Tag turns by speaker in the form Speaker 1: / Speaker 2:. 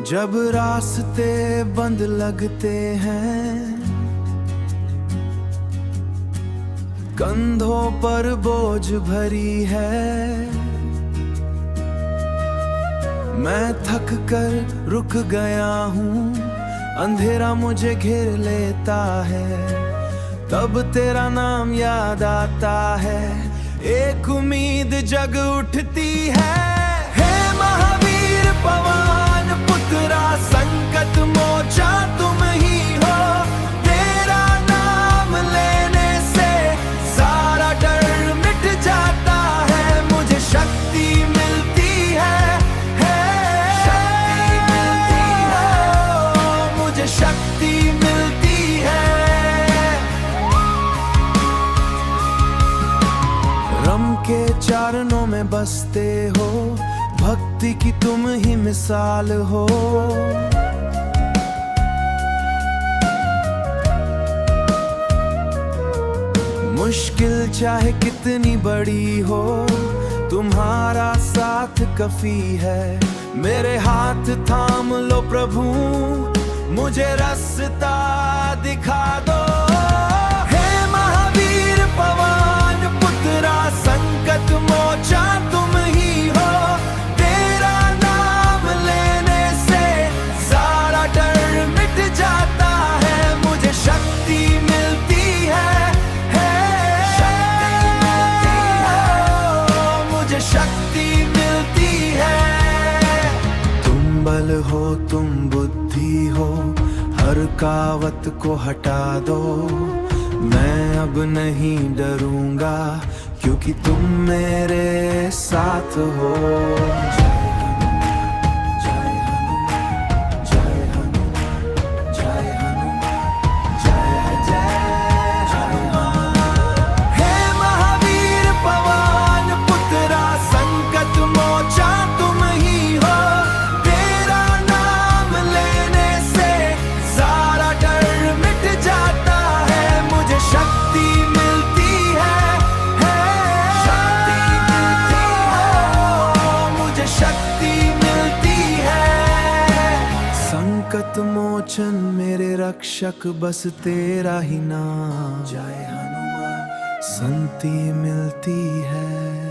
Speaker 1: जब रास्ते बंद लगते हैं, कंधों पर बोझ भरी है, मैं थक कर रुक गया हूँ, अंधेरा मुझे घेर लेता है, तब तेरा नाम याद आता है, एक उम्मीद जग उठती है। हे महावीर पवन पुत्रा संकट मोचा तुम ही हो, तेरा नाम लेने से सारा डर मिट जाता है, मुझे शक्ति मिलती है, शक्ति मिलती है, मुझे शक्ति मिलती है। रम के चरणों में बसते हो, भक्ति की तुम ही मिसाल हो, मुश्किल चाहे कितनी बड़ी हो, तुम्हारा साथ काफी है, मेरे हाथ थाम लो प्रभु, मुझे रास्ता दिखा दो। हे महावीर पवन पुत्रा संकट मोचा तुम ही हो, तेरा नाम लेने से सारा डर मिट जाता है, मुझे शक्ति मिलती है, शक्ति मिलती है, मुझे शक्ति मिलती है। तुम बल हो तुम बुद्धि हो, हर कावत को हटा दो, मैं अब नहीं डरूंगा, क्योंकि तुम मेरे साथ हो। हे महावीर पवन पुत्रा संकट मोचा तुम ही हो, तेरा नाम लेने से सारा डर मिट जाता है, मुझे शक्ति मिलती है, शक्ति मिलती है, मुझे शक्ति मिलती है। संकट मोचन मेरे रक्षक बस तेरा ही नाम, जय हनुमान, शांति मिलती है।